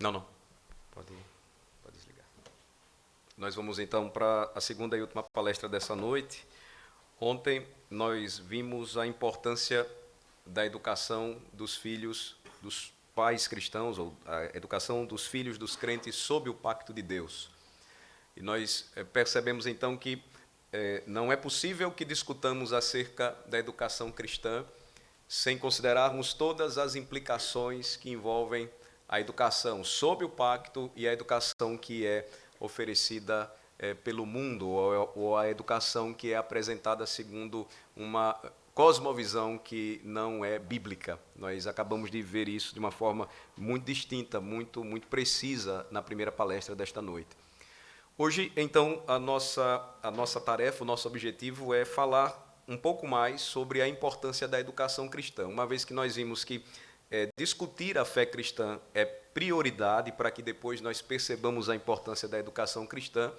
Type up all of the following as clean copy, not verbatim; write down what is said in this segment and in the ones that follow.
Não, não. Pode, pode desligar. Nós vamos então para a segunda e última palestra dessa noite. Ontem nós vimos a importância da educação dos filhos dos pais cristãos, ou a educação dos filhos dos crentes sob o pacto de Deus. E nós percebemos então que não é possível que discutamos acerca da educação cristã sem considerarmos todas as implicações que envolvem a educação sob o pacto e a educação que é oferecida pelo mundo, ou a educação que é apresentada segundo uma cosmovisão que não é bíblica. Nós acabamos de ver isso de uma forma muito distinta, muito precisa na primeira palestra desta noite. Hoje, então, a nossa tarefa, o nosso objetivo é falar um pouco mais sobre a importância da educação cristã, uma vez que nós vimos que discutir a fé cristã é prioridade para que depois nós percebamos a importância da educação cristã,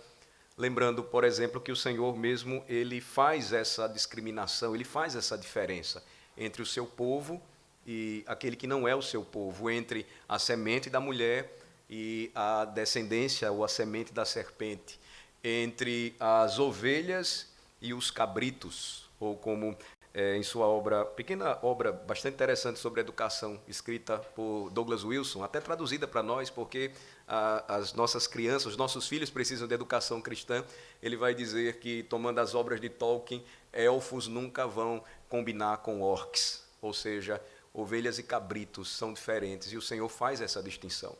lembrando, por exemplo, que o Senhor mesmo, ele faz essa discriminação, ele faz essa diferença entre o seu povo e aquele que não é o seu povo, entre a semente da mulher e a descendência ou a semente da serpente, entre as ovelhas e os cabritos, ou como em sua obra, pequena obra bastante interessante sobre educação, escrita por Douglas Wilson, até traduzida para nós, porque as nossas crianças, os nossos filhos precisam de educação cristã. Ele vai dizer que, tomando as obras de Tolkien, elfos nunca vão combinar com orcs, ou seja, ovelhas e cabritos são diferentes, e o Senhor faz essa distinção.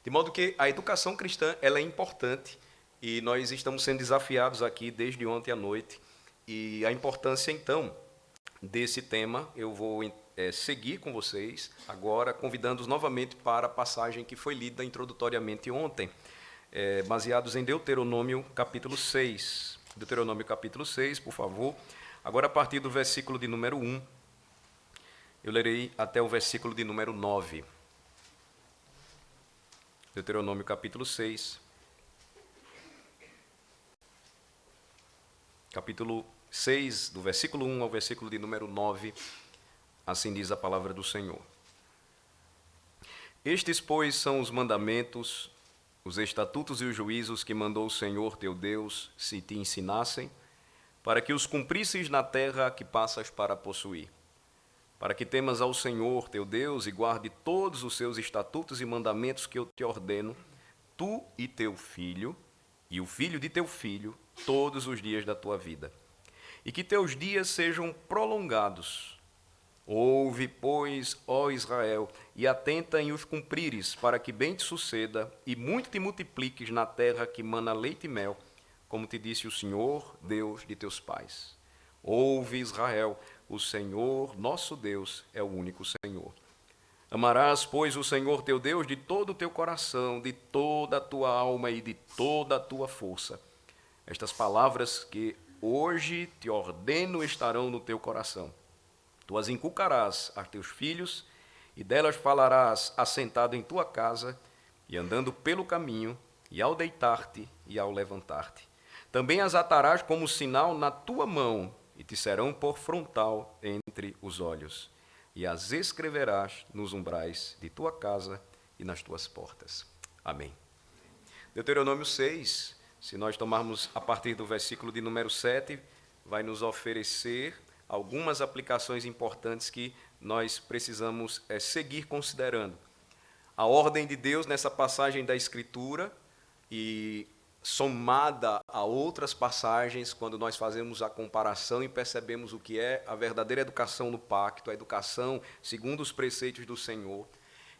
De modo que a educação cristã ela é importante, e nós estamos sendo desafiados aqui desde ontem à noite, e a importância, então, desse tema, eu vou seguir com vocês agora, convidando-os novamente para a passagem que foi lida introdutoriamente ontem, baseados em Deuteronômio capítulo 6. Deuteronômio capítulo 6, por favor. Agora, a partir do versículo de número 1, eu lerei até o versículo de número 9. Deuteronômio capítulo 6, capítulo 6, do versículo 1 ao versículo de número 9, assim diz a palavra do Senhor. Estes, pois, são os mandamentos, os estatutos e os juízos que mandou o Senhor teu Deus se te ensinassem, para que os cumprisses na terra que passas para possuir, para que temas ao Senhor teu Deus e guarde todos os seus estatutos e mandamentos que eu te ordeno, tu e teu filho, e o filho de teu filho, todos os dias da tua vida, e que teus dias sejam prolongados. Ouve, pois, ó Israel, e atenta em os cumprires, para que bem te suceda, e muito te multipliques na terra que mana leite e mel, como te disse o Senhor, Deus de teus pais. Ouve, Israel, o Senhor, nosso Deus, é o único Senhor. Amarás, pois, o Senhor teu Deus de todo o teu coração, de toda a tua alma e de toda a tua força. Estas palavras que hoje te ordeno estarão no teu coração. Tu as inculcarás a teus filhos, e delas falarás assentado em tua casa, e andando pelo caminho, e ao deitar-te e ao levantar-te. Também as atarás como sinal na tua mão, e te serão por frontal entre os olhos. E as escreverás nos umbrais de tua casa e nas tuas portas. Amém. Deuteronômio 6, se nós tomarmos a partir do versículo de número 7, vai nos oferecer algumas aplicações importantes que nós precisamos seguir considerando. A ordem de Deus nessa passagem da Escritura, e somada a outras passagens, quando nós fazemos a comparação e percebemos o que é a verdadeira educação no pacto, a educação segundo os preceitos do Senhor,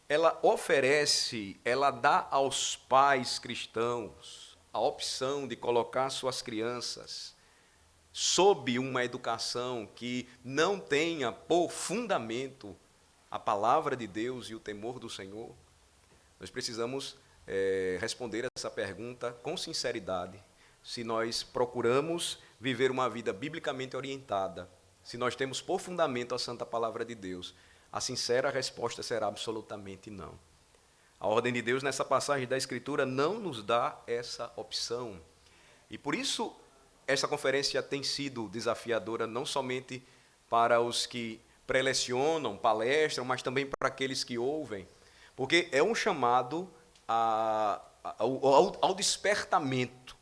ela oferece, ela dá aos pais cristãos a opção de colocar suas crianças sob uma educação que não tenha por fundamento a palavra de Deus e o temor do Senhor. Nós precisamos responder essa pergunta com sinceridade, se nós procuramos viver uma vida biblicamente orientada, se nós temos por fundamento a santa palavra de Deus. A sincera resposta será absolutamente não. A ordem de Deus nessa passagem da Escritura não nos dá essa opção. E por isso essa conferência tem sido desafiadora não somente para os que prelecionam, palestram, mas também para aqueles que ouvem, porque é um chamado ao despertamento,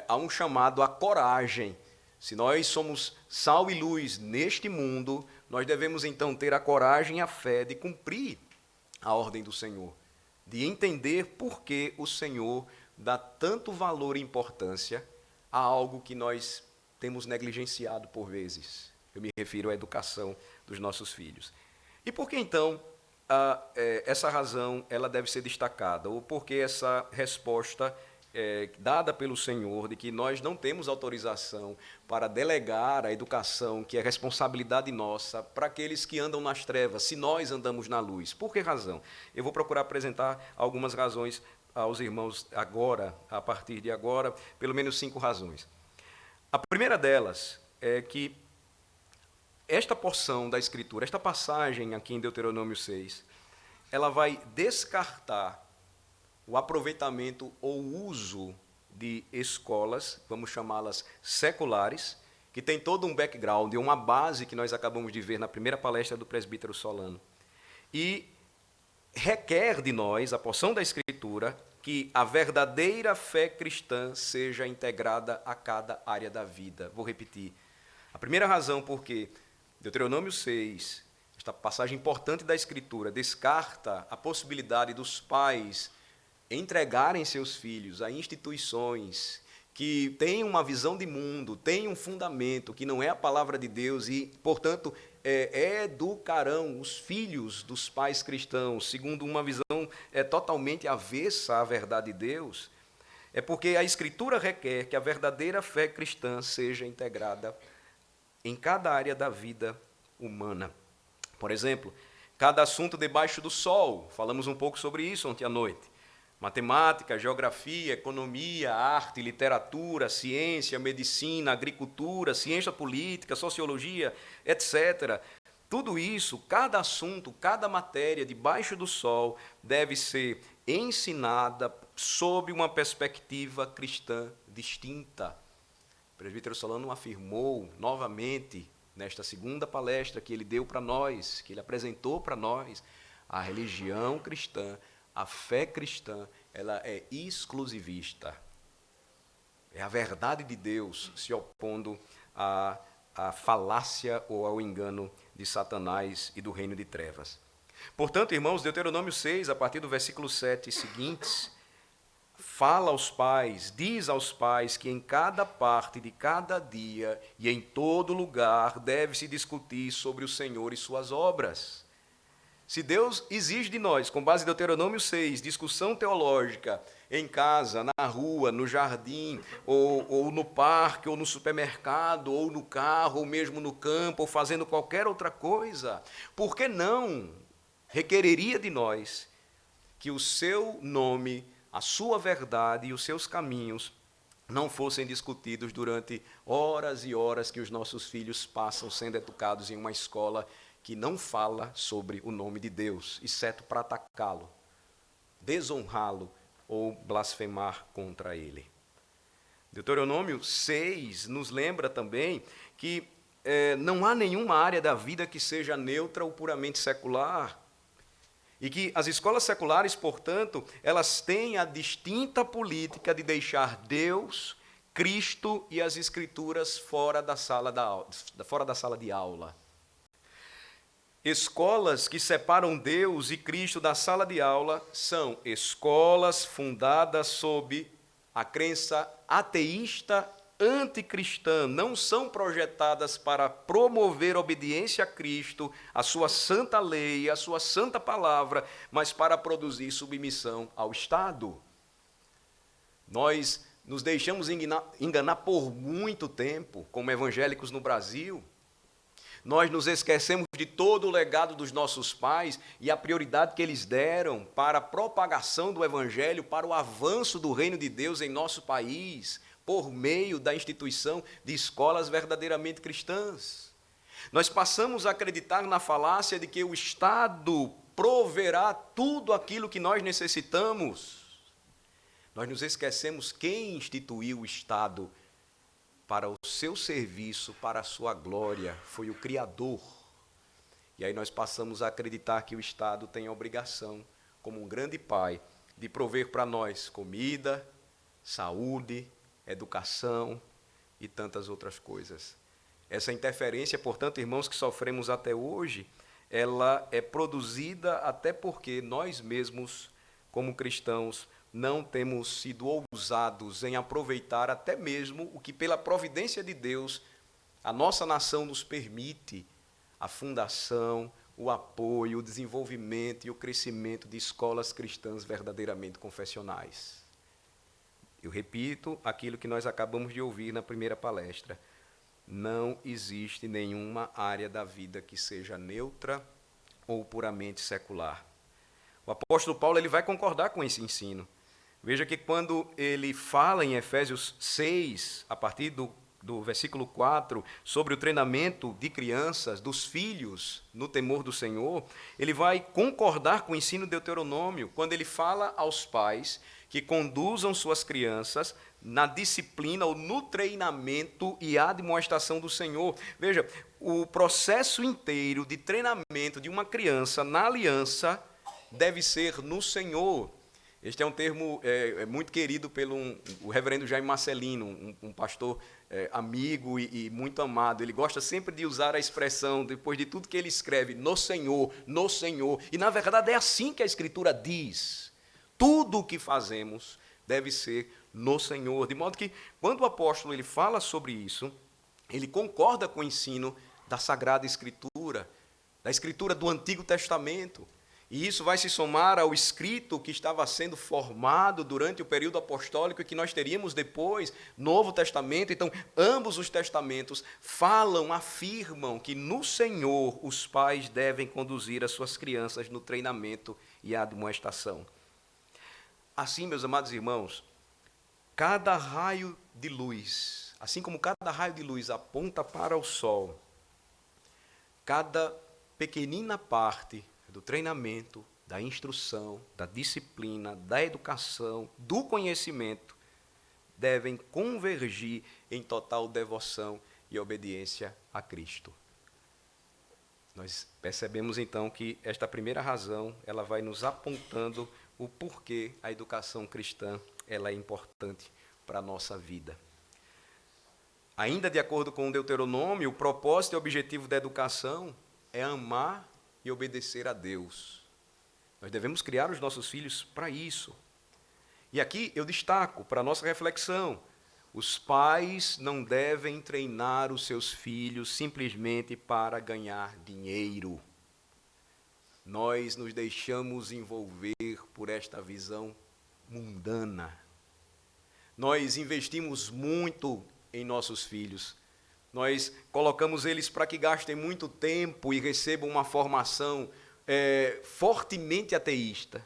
a um chamado à coragem. Se nós somos sal e luz neste mundo, nós devemos então ter a coragem e a fé de cumprir a ordem do Senhor, de entender por que o Senhor dá tanto valor e importância a algo que nós temos negligenciado por vezes. Eu me refiro à educação dos nossos filhos. E por que então essa razão ela deve ser destacada? Ou por que essa resposta dada pelo Senhor de que nós não temos autorização para delegar a educação, que é responsabilidade nossa, para aqueles que andam nas trevas, se nós andamos na luz? Por que razão? Eu vou procurar apresentar algumas razões aos irmãos agora, a partir de agora, pelo menos 5 razões. A primeira delas é que esta porção da Escritura, esta passagem aqui em Deuteronômio 6, ela vai descartar o aproveitamento ou uso de escolas, vamos chamá-las seculares, que tem todo um background, uma base que nós acabamos de ver na primeira palestra do presbítero Solano. E requer de nós, a porção da Escritura, que a verdadeira fé cristã seja integrada a cada área da vida. Vou repetir. A primeira razão porque Deuteronômio 6, esta passagem importante da Escritura, descarta a possibilidade dos pais entregarem seus filhos a instituições que têm uma visão de mundo, têm um fundamento que não é a palavra de Deus e, portanto, educarão os filhos dos pais cristãos segundo uma visão totalmente avessa à verdade de Deus, é porque a Escritura requer que a verdadeira fé cristã seja integrada em cada área da vida humana. Por exemplo, cada assunto debaixo do sol, falamos um pouco sobre isso ontem à noite. Matemática, geografia, economia, arte, literatura, ciência, medicina, agricultura, ciência política, sociologia, etc. Tudo isso, cada assunto, cada matéria debaixo do sol deve ser ensinada sob uma perspectiva cristã distinta. O presbítero Solano afirmou novamente, nesta segunda palestra que ele deu para nós, que ele apresentou para nós, a religião cristã, a fé cristã, ela é exclusivista. É a verdade de Deus se opondo à falácia ou ao engano de Satanás e do reino de trevas. Portanto, irmãos, Deuteronômio 6, a partir do versículo 7 e seguintes, fala aos pais, diz aos pais que em cada parte de cada dia e em todo lugar deve-se discutir sobre o Senhor e suas obras. Se Deus exige de nós, com base em Deuteronômio 6, discussão teológica em casa, na rua, no jardim, ou no parque, ou no supermercado, ou no carro, ou mesmo no campo, ou fazendo qualquer outra coisa, por que não requereria de nós que o seu nome, a sua verdade e os seus caminhos não fossem discutidos durante horas e horas que os nossos filhos passam sendo educados em uma escola que não fala sobre o nome de Deus, exceto para atacá-lo, desonrá-lo ou blasfemar contra ele. Deuteronômio 6 nos lembra também que não há nenhuma área da vida que seja neutra ou puramente secular, e que as escolas seculares, portanto, elas têm a distinta política de deixar Deus, Cristo e as Escrituras fora da sala de aula. Escolas que separam Deus e Cristo da sala de aula são escolas fundadas sob a crença ateísta anticristã, não são projetadas para promover obediência a Cristo, a sua santa lei, a sua santa palavra, mas para produzir submissão ao Estado. Nós nos deixamos enganar por muito tempo, como evangélicos no Brasil. Nós nos esquecemos de todo o legado dos nossos pais e a prioridade que eles deram para a propagação do Evangelho, para o avanço do reino de Deus em nosso país, por meio da instituição de escolas verdadeiramente cristãs. Nós passamos a acreditar na falácia de que o Estado proverá tudo aquilo que nós necessitamos. Nós nos esquecemos quem instituiu o Estado para o seu serviço, para a sua glória, foi o Criador. E aí nós passamos a acreditar que o Estado tem a obrigação, como um grande pai, de prover para nós comida, saúde, educação e tantas outras coisas. Essa interferência, portanto, irmãos, que sofremos até hoje, ela é produzida até porque nós mesmos, como cristãos, não temos sido ousados em aproveitar até mesmo o que, pela providência de Deus, a nossa nação nos permite, a fundação, o apoio, o desenvolvimento e o crescimento de escolas cristãs verdadeiramente confessionais. Eu repito aquilo que nós acabamos de ouvir na primeira palestra. Não existe nenhuma área da vida que seja neutra ou puramente secular. O apóstolo Paulo ele vai concordar com esse ensino. Veja que quando ele fala em Efésios 6, a partir do versículo 4, sobre o treinamento de crianças, dos filhos, no temor do Senhor, ele vai concordar com o ensino de Deuteronômio, quando ele fala aos pais que conduzam suas crianças na disciplina ou no treinamento e admoestação do Senhor. Veja, o processo inteiro de treinamento de uma criança na aliança deve ser no Senhor. Este é um termo muito querido pelo o reverendo Jaime Marcelino, um pastor amigo e muito amado. Ele gosta sempre de usar a expressão, depois de tudo que ele escreve, no Senhor, no Senhor. E, na verdade, é assim que a Escritura diz. Tudo o que fazemos deve ser no Senhor. De modo que, quando o apóstolo ele fala sobre isso, ele concorda com o ensino da Sagrada Escritura, da Escritura do Antigo Testamento. E isso vai se somar ao escrito que estava sendo formado durante o período apostólico e que nós teríamos depois, Novo Testamento. Então, ambos os testamentos falam, afirmam que no Senhor os pais devem conduzir as suas crianças no treinamento e admoestação. Assim, meus amados irmãos, cada raio de luz, assim como cada raio de luz aponta para o sol, cada pequenina parte do treinamento, da instrução, da disciplina, da educação, do conhecimento, devem convergir em total devoção e obediência a Cristo. Nós percebemos então que esta primeira razão, ela vai nos apontando o porquê a educação cristã ela é importante para a nossa vida. Ainda de acordo com o Deuteronômio, o propósito e objetivo da educação é amar e obedecer a Deus. Nós devemos criar os nossos filhos para isso. E aqui eu destaco para a nossa reflexão, os pais não devem treinar os seus filhos simplesmente para ganhar dinheiro. Nós nos deixamos envolver por esta visão mundana. Nós investimos muito em nossos filhos. Nós colocamos eles para que gastem muito tempo e recebam uma formação fortemente ateísta,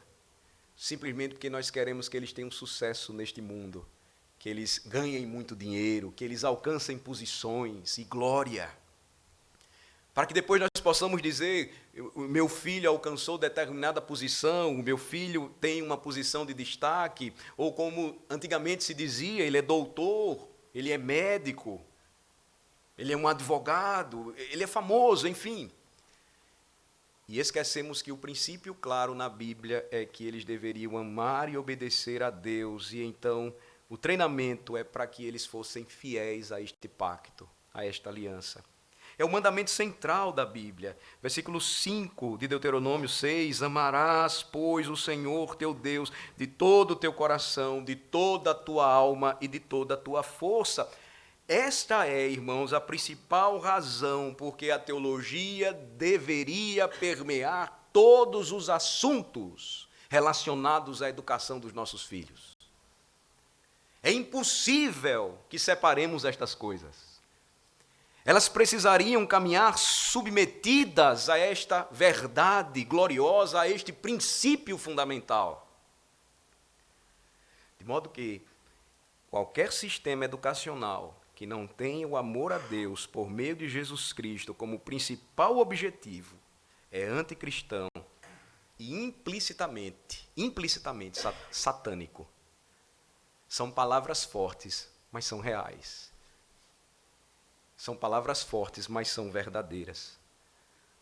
simplesmente porque nós queremos que eles tenham sucesso neste mundo, que eles ganhem muito dinheiro, que eles alcancem posições e glória, para que depois nós possamos dizer, o meu filho alcançou determinada posição, o meu filho tem uma posição de destaque, ou como antigamente se dizia, ele é doutor, ele é médico, ele é um advogado, ele é famoso, enfim. E esquecemos que o princípio claro na Bíblia é que eles deveriam amar e obedecer a Deus, e então o treinamento é para que eles fossem fiéis a este pacto, a esta aliança. É o mandamento central da Bíblia. Versículo 5 de Deuteronômio 6, amarás, pois, o Senhor teu Deus de todo o teu coração, de toda a tua alma e de toda a tua força. Esta é, irmãos, a principal razão porque a teologia deveria permear todos os assuntos relacionados à educação dos nossos filhos. É impossível que separemos estas coisas. Elas precisariam caminhar submetidas a esta verdade gloriosa, a este princípio fundamental. De modo que qualquer sistema educacional que não tenha o amor a Deus por meio de Jesus Cristo como principal objetivo, é anticristão e implicitamente satânico. São palavras fortes, mas são reais. São palavras fortes, mas são verdadeiras.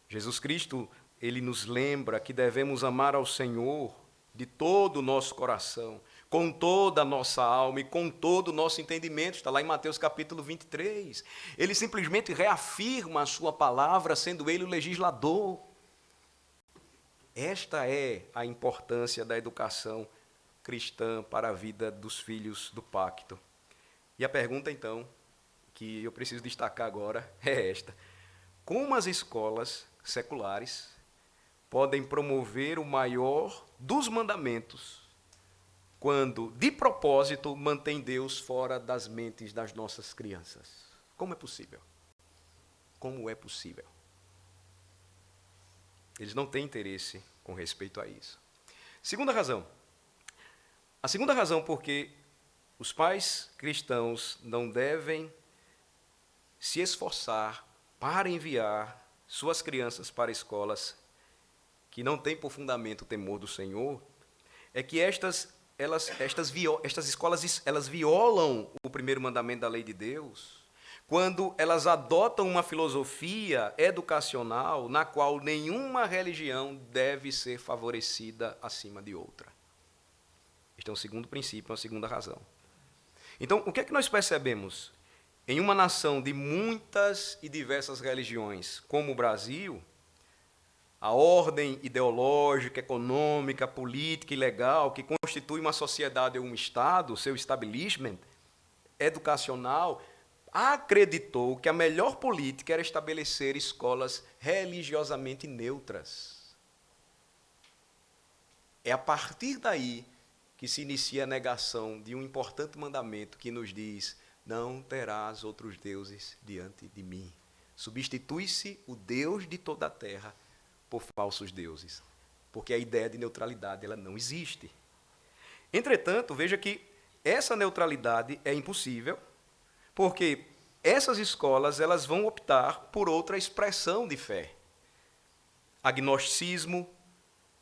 Jesus Cristo, ele nos lembra que devemos amar ao Senhor de todo o nosso coração, com toda a nossa alma e com todo o nosso entendimento. Está lá em Mateus capítulo 23. Ele simplesmente reafirma a sua palavra, sendo ele o legislador. Esta é a importância da educação cristã para a vida dos filhos do pacto. E a pergunta, então, que eu preciso destacar agora é esta: como as escolas seculares podem promover o maior dos mandamentos quando, de propósito, mantém Deus fora das mentes das nossas crianças? Como é possível? Como é possível? Eles não têm interesse com respeito a isso. Segunda razão. A segunda razão porque os pais cristãos não devem se esforçar para enviar suas crianças para escolas que não têm por fundamento o temor do Senhor, é que estas escolas elas violam o primeiro mandamento da lei de Deus, quando elas adotam uma filosofia educacional na qual nenhuma religião deve ser favorecida acima de outra. Este é um segundo princípio, uma segunda razão. Então, o que é que nós percebemos? Em uma nação de muitas e diversas religiões, como o Brasil, a ordem ideológica, econômica, política e legal que constitui uma sociedade ou um Estado, seu establishment educacional, acreditou que a melhor política era estabelecer escolas religiosamente neutras. É a partir daí que se inicia a negação de um importante mandamento que nos diz: não terás outros deuses diante de mim. Substitui-se o Deus de toda a terra por falsos deuses, porque a ideia de neutralidade ela não existe. Entretanto, veja que essa neutralidade é impossível, porque essas escolas elas vão optar por outra expressão de fé. Agnosticismo,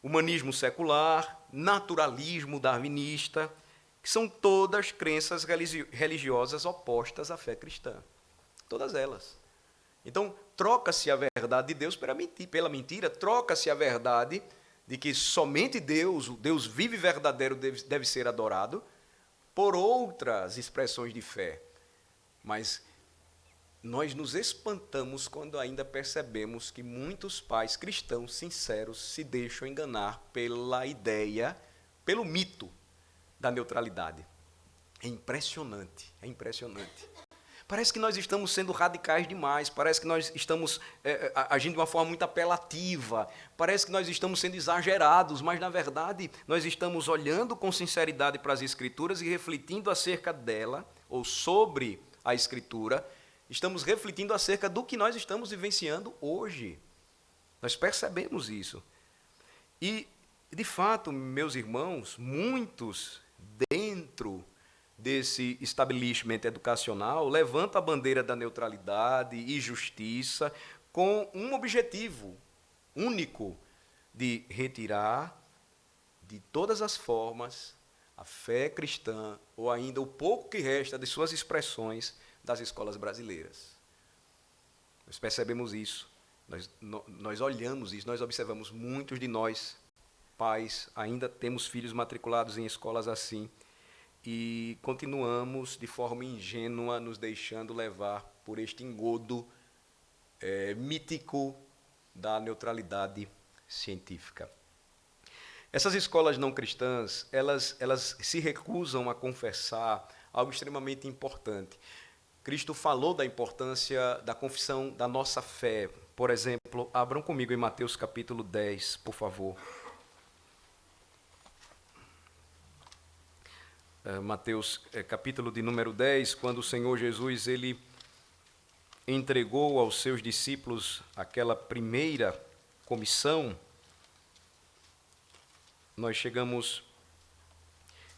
humanismo secular, naturalismo darwinista, que são todas crenças religiosas opostas à fé cristã. Todas elas. Então, troca-se a verdade de Deus pela mentira, troca-se a verdade de que somente Deus, o Deus vivo e verdadeiro, deve ser adorado, por outras expressões de fé. Mas nós nos espantamos quando ainda percebemos que muitos pais cristãos sinceros se deixam enganar pela ideia, pelo mito da neutralidade. É impressionante, é impressionante. Parece que nós estamos sendo radicais demais, parece que nós estamos agindo de uma forma muito apelativa, parece que nós estamos sendo exagerados, mas, na verdade, nós estamos olhando com sinceridade para as Escrituras e refletindo acerca dela, ou sobre a Escritura, estamos refletindo acerca do que nós estamos vivenciando hoje. Nós percebemos isso. E, de fato, meus irmãos, muitos dentro desse establishment educacional levanta a bandeira da neutralidade e justiça com um objetivo único de retirar de todas as formas a fé cristã ou ainda o pouco que resta de suas expressões das escolas brasileiras. Nós percebemos isso, nós olhamos isso, nós observamos, muitos de nós, pais, ainda temos filhos matriculados em escolas assim, e continuamos de forma ingênua nos deixando levar por este engodo mítico da neutralidade científica. Essas escolas não cristãs, elas se recusam a confessar algo extremamente importante. Cristo falou da importância da confissão da nossa fé. Por exemplo, abram comigo em Mateus capítulo 10, por favor. Mateus capítulo de número 10, quando o Senhor Jesus ele entregou aos seus discípulos aquela primeira comissão, nós chegamos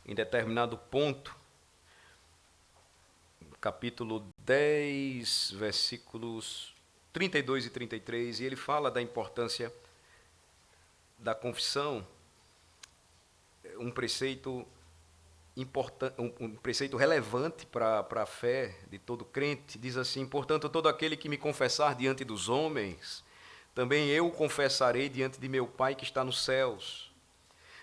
em determinado ponto, capítulo 10, versículos 32 e 33, e ele fala da importância da confissão, um preceito um preceito relevante para a fé de todo crente. Diz assim: portanto, todo aquele que me confessar diante dos homens, também eu o confessarei diante de meu Pai que está nos céus.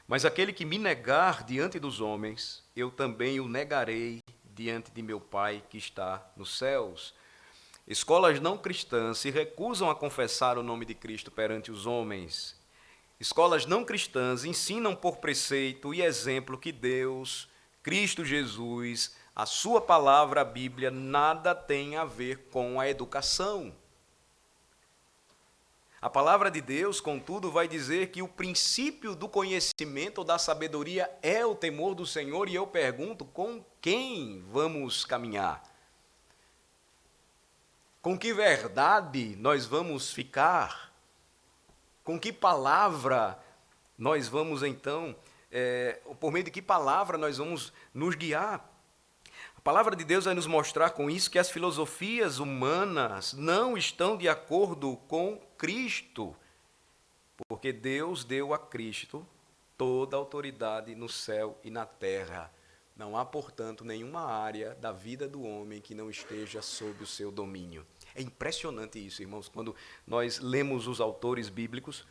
Mas aquele que me negar diante dos homens, eu também o negarei diante de meu Pai que está nos céus. Escolas não cristãs se recusam a confessar o nome de Cristo perante os homens. Escolas não cristãs ensinam por preceito e exemplo que Deus, Cristo Jesus, a sua palavra, a Bíblia, nada tem a ver com a educação. A palavra de Deus, contudo, vai dizer que o princípio do conhecimento ou da sabedoria é o temor do Senhor, e eu pergunto, com quem vamos caminhar? Com que verdade nós vamos ficar? Com que palavra nós vamos então, por meio de que palavra nós vamos nos guiar? A palavra de Deus vai nos mostrar com isso que as filosofias humanas não estão de acordo com Cristo, porque Deus deu a Cristo toda a autoridade no céu e na terra. Não há, portanto, nenhuma área da vida do homem que não esteja sob o seu domínio. É impressionante isso, irmãos, quando nós lemos os autores bíblicos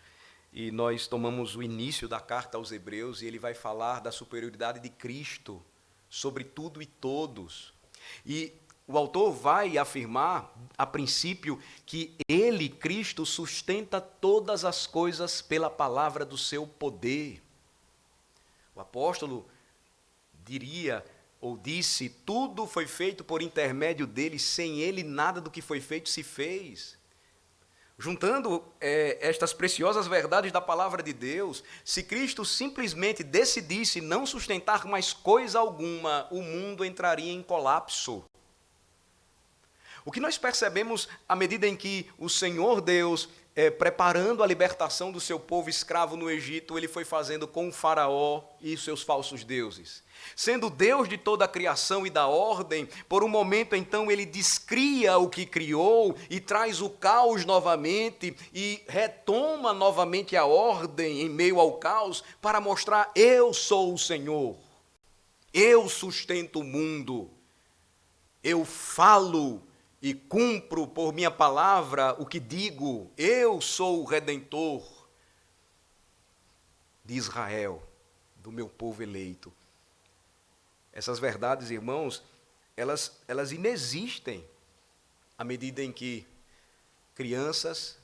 e nós tomamos o início da carta aos Hebreus e ele vai falar da superioridade de Cristo sobre tudo e todos. E o autor vai afirmar, a princípio, que ele, Cristo, sustenta todas as coisas pela palavra do seu poder. O apóstolo diria ou disse, tudo foi feito por intermédio dele, sem ele nada do que foi feito se fez. Juntando estas preciosas verdades da palavra de Deus, se Cristo simplesmente decidisse não sustentar mais coisa alguma, o mundo entraria em colapso. O que nós percebemos à medida em que o Senhor Deus, preparando a libertação do seu povo escravo no Egito, ele foi fazendo com o faraó e seus falsos deuses. Sendo Deus de toda a criação e da ordem, por um momento então ele descria o que criou e traz o caos novamente e retoma novamente a ordem em meio ao caos para mostrar: eu sou o Senhor, eu sustento o mundo, eu falo e cumpro por minha palavra o que digo, eu sou o Redentor de Israel, do meu povo eleito. Essas verdades, irmãos, elas inexistem à medida em que crianças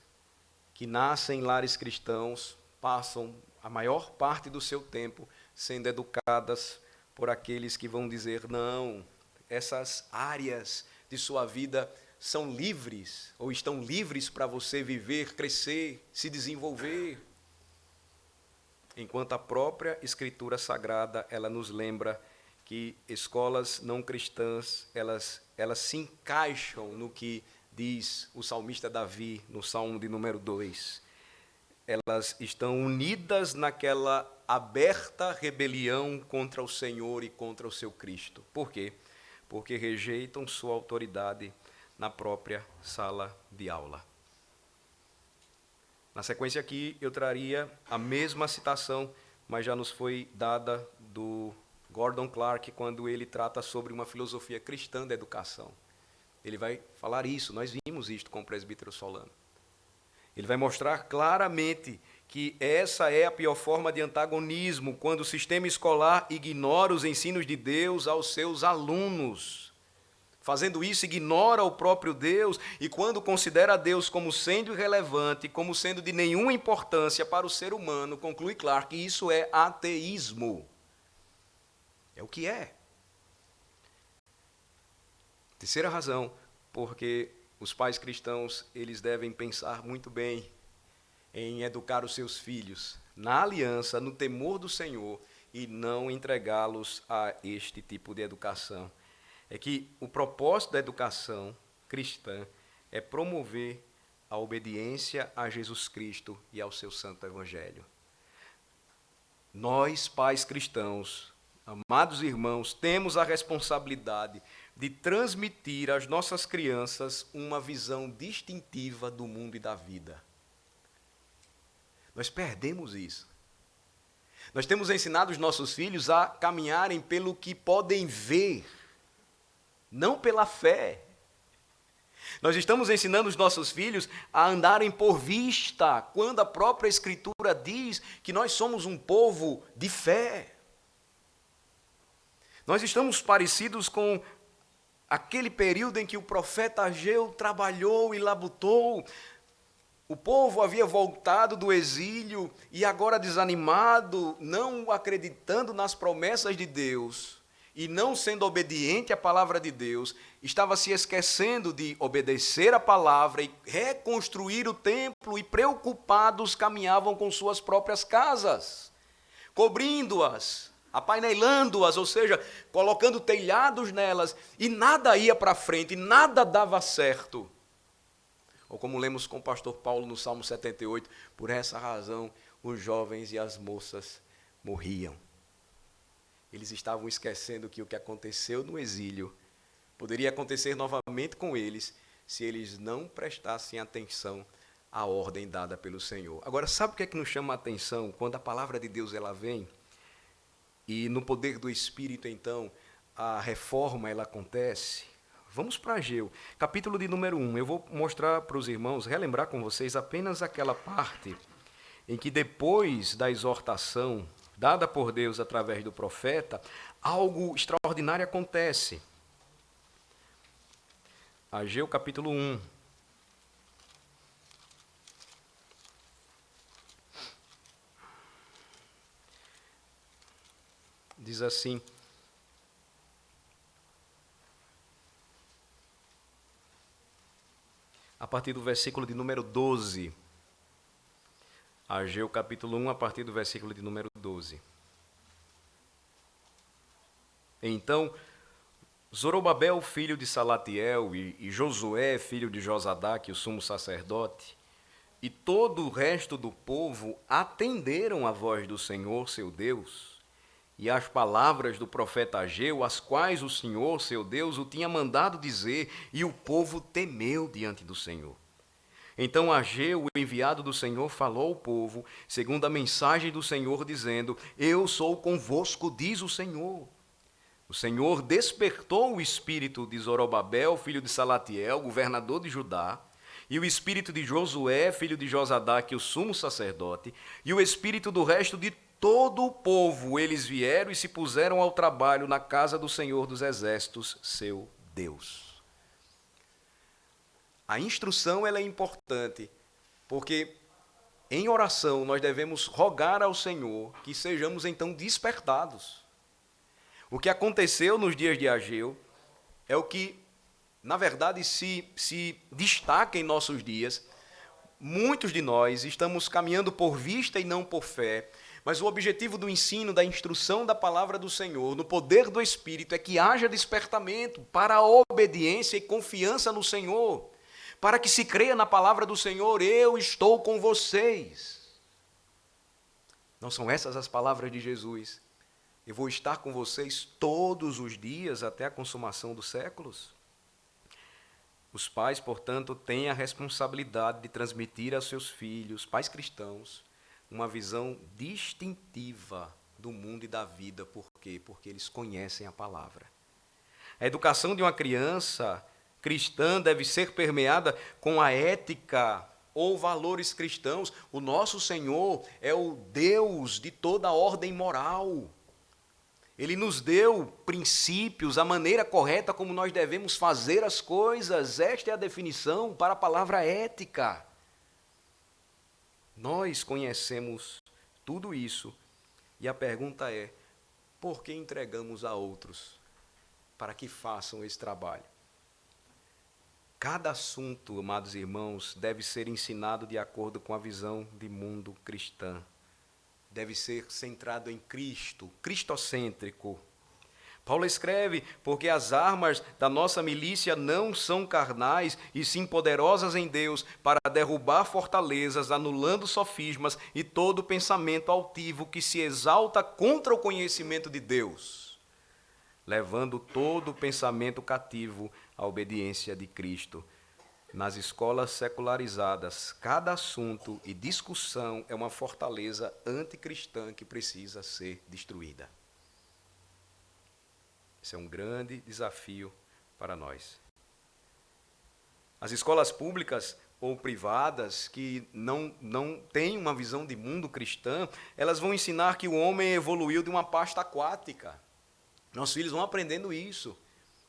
que nascem em lares cristãos passam a maior parte do seu tempo sendo educadas por aqueles que vão dizer: não, essas áreas de sua vida são livres, ou estão livres para você viver, crescer, se desenvolver. Enquanto a própria Escritura Sagrada, ela nos lembra que escolas não cristãs, elas se encaixam no que diz o salmista Davi, no Salmo de número 2. Elas estão unidas naquela aberta rebelião contra o Senhor e contra o seu Cristo. Por quê? Porque rejeitam sua autoridade na própria sala de aula. Na sequência aqui, eu traria a mesma citação, mas já nos foi dada do Gordon Clark, quando ele trata sobre uma filosofia cristã da educação. Ele vai falar isso, nós vimos isto com o presbítero Solano. Ele vai mostrar claramente que essa é a pior forma de antagonismo, quando o sistema escolar ignora os ensinos de Deus aos seus alunos. Fazendo isso, ignora o próprio Deus, e quando considera Deus como sendo irrelevante, como sendo de nenhuma importância para o ser humano, conclui Clark que isso é ateísmo. É o que é. Terceira razão, porque os pais cristãos, eles devem pensar muito bem em educar os seus filhos na aliança, no temor do Senhor, e não entregá-los a este tipo de educação. É que o propósito da educação cristã é promover a obediência a Jesus Cristo e ao seu santo evangelho. Nós, pais cristãos, amados irmãos, temos a responsabilidade de transmitir às nossas crianças uma visão distintiva do mundo e da vida. Nós perdemos isso. Nós temos ensinado os nossos filhos a caminharem pelo que podem ver, não pela fé. Nós estamos ensinando os nossos filhos a andarem por vista, quando a própria Escritura diz que nós somos um povo de fé. Nós estamos parecidos com aquele período em que o profeta Ageu trabalhou e labutou. O povo havia voltado do exílio e agora desanimado, não acreditando nas promessas de Deus e não sendo obediente à palavra de Deus, estava se esquecendo de obedecer a palavra e reconstruir o templo, e preocupados caminhavam com suas próprias casas, cobrindo-as, apainelando-as, ou seja, colocando telhados nelas, e nada ia para frente, nada dava certo. Ou como lemos com o pastor Paulo no Salmo 78, por essa razão os jovens e as moças morriam. Eles estavam esquecendo que o que aconteceu no exílio poderia acontecer novamente com eles, se eles não prestassem atenção à ordem dada pelo Senhor. Agora, sabe o que é que nos chama a atenção? Quando a palavra de Deus ela vem, e no poder do Espírito, então, a reforma ela acontece. Vamos para Ageu, capítulo de número 1. Eu vou mostrar para os irmãos, relembrar com vocês apenas aquela parte em que depois da exortação dada por Deus através do profeta, algo extraordinário acontece. Ageu capítulo 1. Diz assim: a partir do versículo de número 12. Ageu capítulo 1, a partir do versículo de número 12. Então, Zorobabel, filho de Salatiel, e Josué, filho de Josadaque, o sumo sacerdote, e todo o resto do povo atenderam à voz do Senhor, seu Deus, e às palavras do profeta Ageu, as quais o Senhor, seu Deus, o tinha mandado dizer, e o povo temeu diante do Senhor. Então Ageu, o enviado do Senhor, falou ao povo, segundo a mensagem do Senhor, dizendo: eu sou convosco, diz o Senhor. O Senhor despertou o espírito de Zorobabel, filho de Salatiel, governador de Judá, e o espírito de Josué, filho de Josadaque, o sumo sacerdote, e o espírito do resto de todo o povo. Eles vieram e se puseram ao trabalho na casa do Senhor dos Exércitos, seu Deus. A instrução ela é importante, porque em oração nós devemos rogar ao Senhor que sejamos então despertados. O que aconteceu nos dias de Ageu é o que, na verdade, se destaca em nossos dias. Muitos de nós estamos caminhando por vista e não por fé, mas o objetivo do ensino, da instrução da palavra do Senhor, no poder do Espírito, é que haja despertamento para a obediência e confiança no Senhor, para que se creia na palavra do Senhor: eu estou com vocês. Não são essas as palavras de Jesus? Eu vou estar com vocês todos os dias até a consumação dos séculos. Os pais, portanto, têm a responsabilidade de transmitir aos seus filhos, pais cristãos, uma visão distintiva do mundo e da vida. Por quê? Porque eles conhecem a palavra. A educação de uma criança cristã deve ser permeada com a ética ou valores cristãos. O nosso Senhor é o Deus de toda a ordem moral. Ele nos deu princípios, a maneira correta como nós devemos fazer as coisas. Esta é a definição para a palavra ética. Nós conhecemos tudo isso e a pergunta é: por que entregamos a outros para que façam esse trabalho? Cada assunto, amados irmãos, deve ser ensinado de acordo com a visão de mundo cristã. Deve ser centrado em Cristo, cristocêntrico. Paulo escreve: porque as armas da nossa milícia não são carnais, e sim poderosas em Deus, para derrubar fortalezas, anulando sofismas e todo pensamento altivo que se exalta contra o conhecimento de Deus, levando todo pensamento cativo à obediência de Cristo. Nas escolas secularizadas, cada assunto e discussão é uma fortaleza anticristã que precisa ser destruída. Esse é um grande desafio para nós. As escolas públicas ou privadas que não têm uma visão de mundo cristã, elas vão ensinar que o homem evoluiu de uma pasta aquática. Nossos filhos vão aprendendo isso.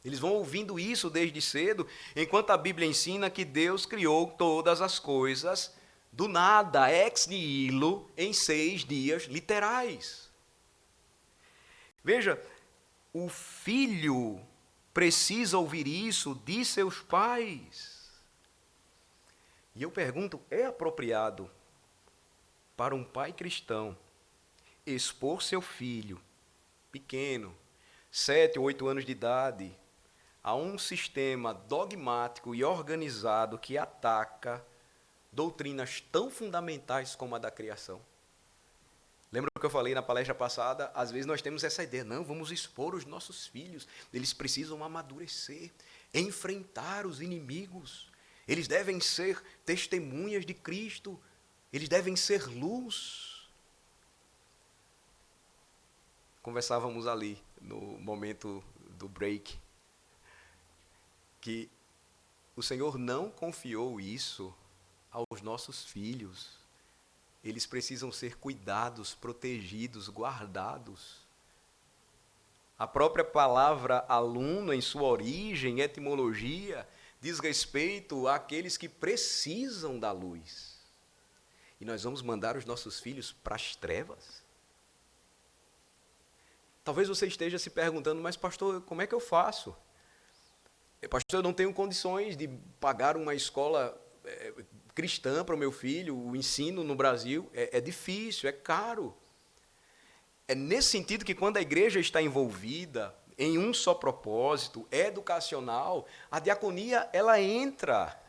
Eles vão ouvindo isso desde cedo, enquanto a Bíblia ensina que Deus criou todas as coisas do nada, ex nihilo, em 6 dias literais. Veja, o filho precisa ouvir isso de seus pais. E eu pergunto, é apropriado para um pai cristão expor seu filho pequeno, 7 ou 8 anos de idade, a um sistema dogmático e organizado que ataca doutrinas tão fundamentais como a da criação? Lembra o que eu falei na palestra passada? Às vezes nós temos essa ideia, não, vamos expor os nossos filhos, eles precisam amadurecer, enfrentar os inimigos, eles devem ser testemunhas de Cristo, eles devem ser luz. Conversávamos ali, no momento do break, que o Senhor não confiou isso aos nossos filhos. Eles precisam ser cuidados, protegidos, guardados. A própria palavra aluno, em sua origem, etimologia, diz respeito àqueles que precisam da luz. E nós vamos mandar os nossos filhos para as trevas? Talvez você esteja se perguntando, mas pastor, como é que eu faço? Pastor, eu não tenho condições de pagar uma escola cristã para o meu filho, o ensino no Brasil é difícil, é caro. É nesse sentido que quando a igreja está envolvida em um só propósito educacional, a diaconia ela entra.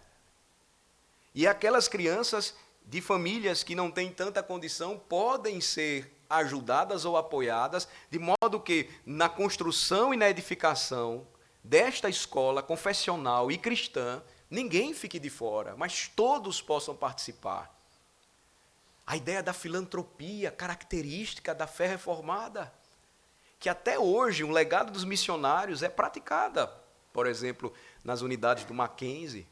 E aquelas crianças de famílias que não têm tanta condição podem ser ajudadas ou apoiadas, de modo que na construção e na edificação desta escola confessional e cristã, ninguém fique de fora, mas todos possam participar. A ideia da filantropia, característica da fé reformada, que até hoje, um legado dos missionários é praticada, por exemplo, nas unidades do Mackenzie.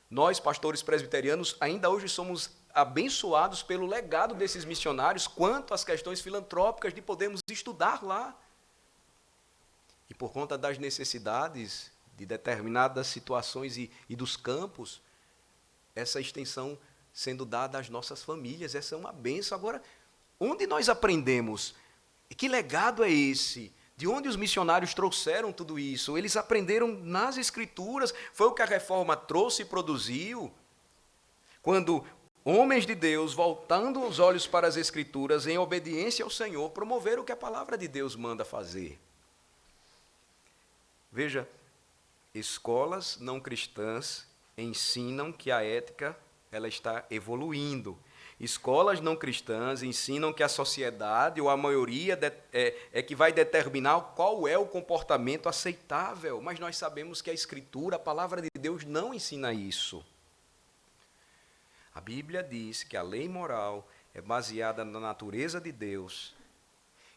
Nós, pastores presbiterianos, ainda hoje somos abençoados pelo legado desses missionários quanto às questões filantrópicas de podermos estudar lá. E por conta das necessidades de determinadas situações e dos campos, essa extensão sendo dada às nossas famílias, essa é uma bênção. Agora, onde nós aprendemos? Que legado é esse? De onde os missionários trouxeram tudo isso? Eles aprenderam nas Escrituras, foi o que a Reforma trouxe e produziu. Quando homens de Deus, voltando os olhos para as Escrituras, em obediência ao Senhor, promoveram o que a palavra de Deus manda fazer. Veja, escolas não cristãs ensinam que a ética ela está evoluindo. Escolas não cristãs ensinam que a sociedade ou a maioria é que vai determinar qual é o comportamento aceitável, mas nós sabemos que a Escritura, a palavra de Deus, não ensina isso. A Bíblia diz que a lei moral é baseada na natureza de Deus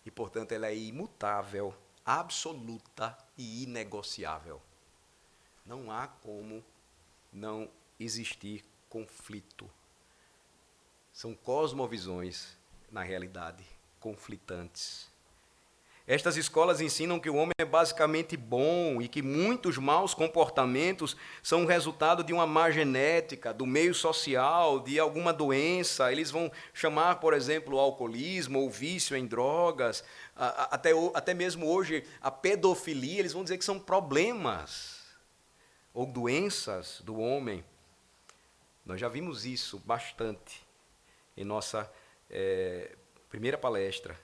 e, portanto, ela é imutável, absoluta e inegociável. Não há como não existir conflito. São cosmovisões, na realidade, conflitantes. Estas escolas ensinam que o homem é basicamente bom e que muitos maus comportamentos são resultado de uma má genética, do meio social, de alguma doença. Eles vão chamar, por exemplo, o alcoolismo ou vício em drogas, até mesmo hoje a pedofilia, eles vão dizer que são problemas ou doenças do homem. Nós já vimos isso bastante em nossa primeira palestra.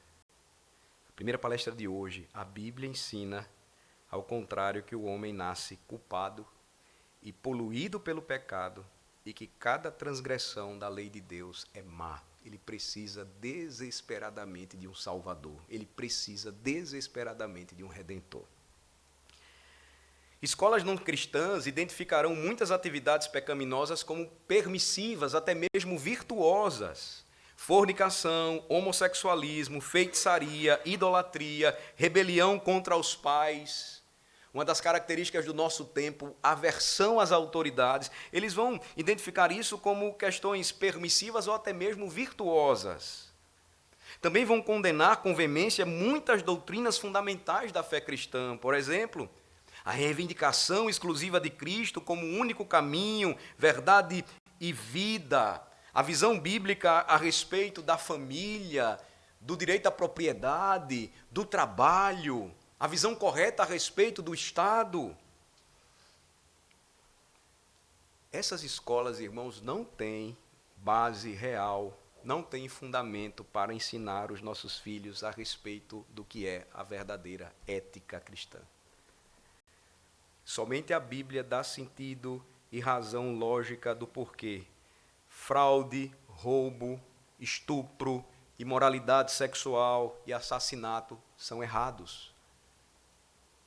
A primeira palestra de hoje, a Bíblia ensina, ao contrário, que o homem nasce culpado e poluído pelo pecado e que cada transgressão da lei de Deus é má. Ele precisa desesperadamente de um Salvador. Ele precisa desesperadamente de um Redentor. Escolas não cristãs identificarão muitas atividades pecaminosas como permissivas, até mesmo virtuosas. Fornicação, homossexualismo, feitiçaria, idolatria, rebelião contra os pais. uma das características do nosso tempo, aversão às autoridades, eles vão identificar isso como questões permissivas ou até mesmo virtuosas. Também vão condenar com veemência muitas doutrinas fundamentais da fé cristã. Por exemplo, a reivindicação exclusiva de Cristo como único caminho, verdade e vida. A visão bíblica a respeito da família, do direito à propriedade, do trabalho. A visão correta a respeito do Estado. Essas escolas, irmãos, não têm base real, não têm fundamento para ensinar os nossos filhos a respeito do que é a verdadeira ética cristã. Somente a Bíblia dá sentido e razão lógica do porquê fraude, roubo, estupro, imoralidade sexual e assassinato são errados.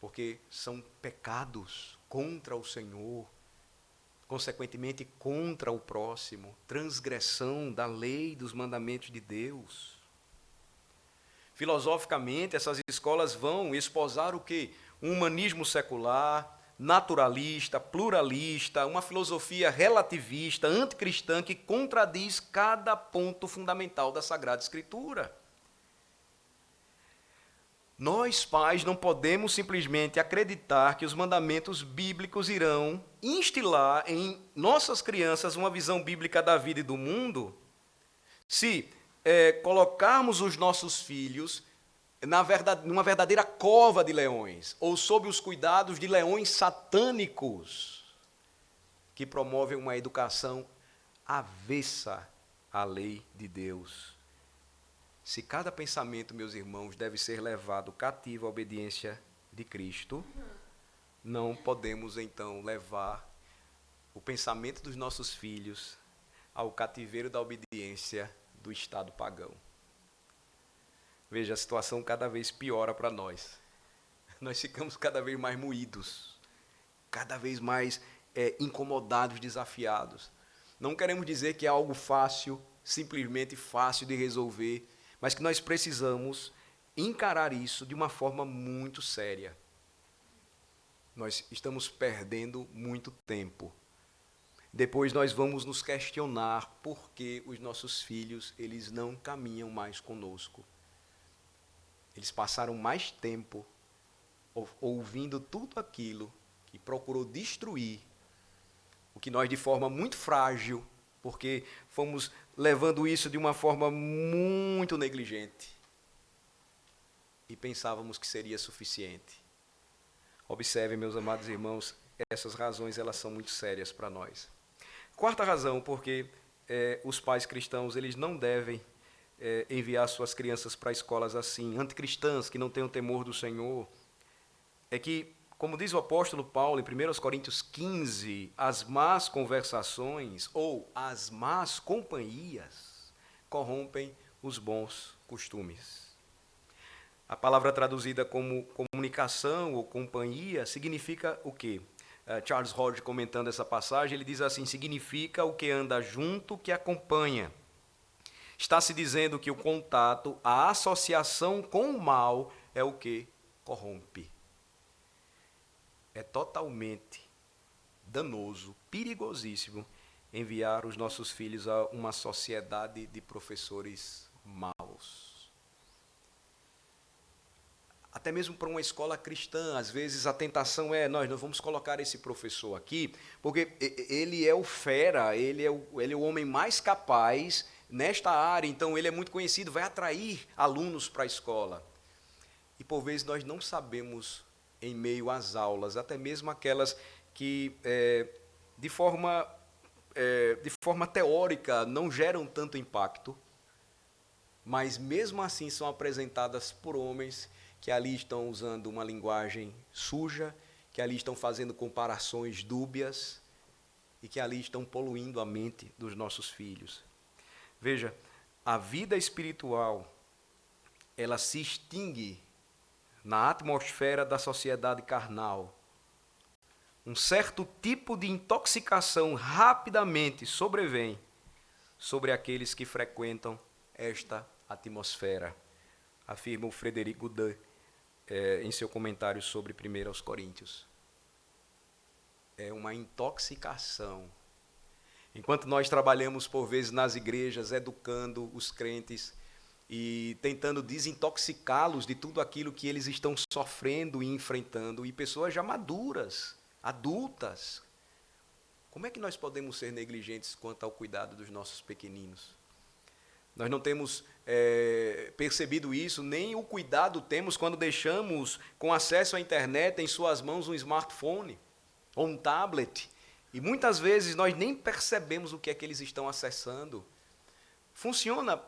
Porque são pecados contra o Senhor, consequentemente contra o próximo, transgressão da lei dos mandamentos de Deus. Filosoficamente, essas escolas vão esposar o quê? Um humanismo secular, naturalista, pluralista, uma filosofia relativista, anticristã, que contradiz cada ponto fundamental da Sagrada Escritura. Nós, pais, não podemos simplesmente acreditar que os mandamentos bíblicos irão instilar em nossas crianças uma visão bíblica da vida e do mundo, se colocarmos os nossos filhos numa verdadeira cova de leões, ou sob os cuidados de leões satânicos, que promovem uma educação avessa à lei de Deus. Se cada pensamento, meus irmãos, deve ser levado cativo à obediência de Cristo, não podemos então levar o pensamento dos nossos filhos ao cativeiro da obediência do Estado pagão. Veja, a situação cada vez piora para nós. Nós ficamos cada vez mais moídos, cada vez mais incomodados, desafiados. Não queremos dizer que é algo fácil, simplesmente fácil de resolver, mas que nós precisamos encarar isso de uma forma muito séria. Nós estamos perdendo muito tempo. Depois nós vamos nos questionar por que os nossos filhos, eles não caminham mais conosco. Eles passaram mais tempo ouvindo tudo aquilo que procurou destruir, o que nós de forma muito frágil, porque fomos levando isso de uma forma muito negligente e pensávamos que seria suficiente. Observem, meus amados irmãos, essas razões elas são muito sérias para nós. Quarta razão, porque os pais cristãos eles não devem enviar suas crianças para escolas assim, anticristãs, que não tenham temor do Senhor, é que, como diz o apóstolo Paulo em 1 Coríntios 15, as más conversações ou as más companhias corrompem os bons costumes. A palavra traduzida como comunicação ou companhia significa o quê? Charles Hodge, comentando essa passagem, ele diz assim, significa o que anda junto, que acompanha. Está se dizendo que o contato, a associação com o mal é o que corrompe. É totalmente danoso, perigosíssimo enviar os nossos filhos a uma sociedade de professores maus. Até mesmo para uma escola cristã, às vezes a tentação é, nós não vamos colocar esse professor aqui, porque ele é o fera, ele é o homem mais capaz nesta área, então ele é muito conhecido, vai atrair alunos para a escola. E por vezes nós não sabemos, em meio às aulas, até mesmo aquelas que de forma teórica não geram tanto impacto, mas mesmo assim são apresentadas por homens que ali estão usando uma linguagem suja, que ali estão fazendo comparações dúbias e que ali estão poluindo a mente dos nossos filhos. Veja, a vida espiritual, ela se extingue na atmosfera da sociedade carnal. Um certo tipo de intoxicação rapidamente sobrevém sobre aqueles que frequentam esta atmosfera, afirma o Frederic Goudin, em seu comentário sobre 1 aos Coríntios. É uma intoxicação. Enquanto nós trabalhamos, por vezes, nas igrejas, educando os crentes e tentando desintoxicá-los de tudo aquilo que eles estão sofrendo e enfrentando, e pessoas já maduras, adultas, como é que nós podemos ser negligentes quanto ao cuidado dos nossos pequeninos? Nós não temos percebido isso, nem o cuidado temos quando deixamos com acesso à internet em suas mãos um smartphone ou um tablet. E muitas vezes nós nem percebemos o que é que eles estão acessando. Funciona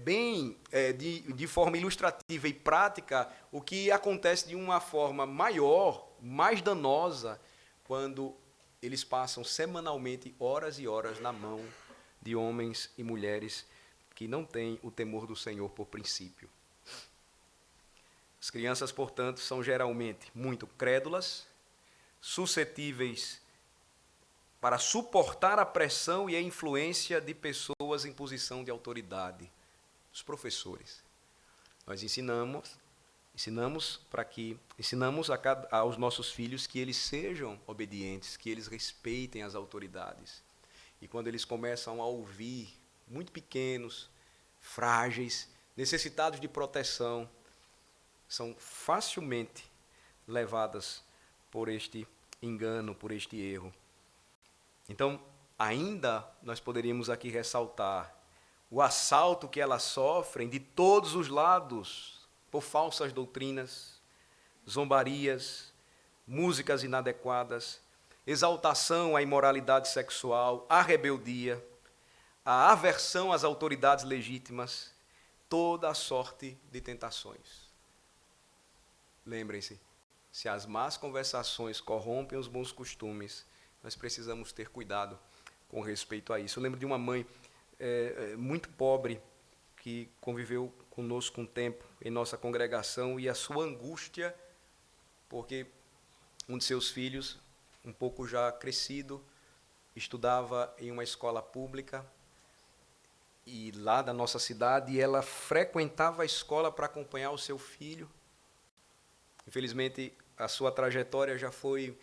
bem, de forma ilustrativa e prática, o que acontece de uma forma maior, mais danosa, quando eles passam semanalmente horas e horas na mão de homens e mulheres que não têm o temor do Senhor por princípio. As crianças, portanto, são geralmente muito crédulas, suscetíveis para suportar a pressão e a influência de pessoas em posição de autoridade, os professores. Nós ensinamos aos nossos filhos que eles sejam obedientes, que eles respeitem as autoridades. E quando eles começam a ouvir, muito pequenos, frágeis, necessitados de proteção, são facilmente levadas por este engano, por este erro. Então, ainda nós poderíamos aqui ressaltar o assalto que elas sofrem de todos os lados, por falsas doutrinas, zombarias, músicas inadequadas, exaltação à imoralidade sexual, à rebeldia, à aversão às autoridades legítimas, toda a sorte de tentações. Lembrem-se, se as más conversações corrompem os bons costumes, nós precisamos ter cuidado com respeito a isso. Eu lembro de uma mãe muito pobre que conviveu conosco um tempo em nossa congregação, e a sua angústia, porque um de seus filhos, um pouco já crescido, estudava em uma escola pública e lá da nossa cidade, e ela frequentava a escola para acompanhar o seu filho. Infelizmente, a sua trajetória já foi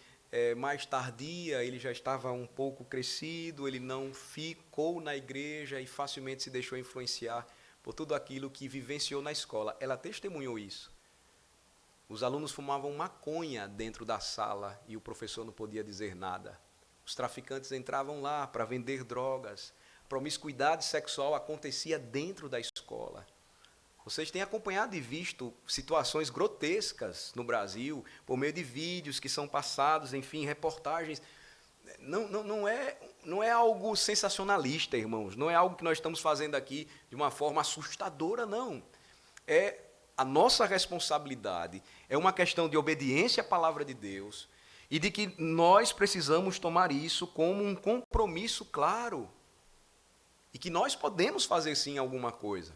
mais tardia, ele já estava um pouco crescido, ele não ficou na igreja e facilmente se deixou influenciar por tudo aquilo que vivenciou na escola. Ela testemunhou isso. Os alunos fumavam maconha dentro da sala e o professor não podia dizer nada. Os traficantes entravam lá para vender drogas. A promiscuidade sexual acontecia dentro da escola. Vocês têm acompanhado e visto situações grotescas no Brasil, por meio de vídeos que são passados, enfim, reportagens. Não é algo sensacionalista, irmãos. Não é algo que nós estamos fazendo aqui de uma forma assustadora, não. É a nossa responsabilidade. É uma questão de obediência à palavra de Deus e de que nós precisamos tomar isso como um compromisso claro. E que nós podemos fazer, sim, alguma coisa.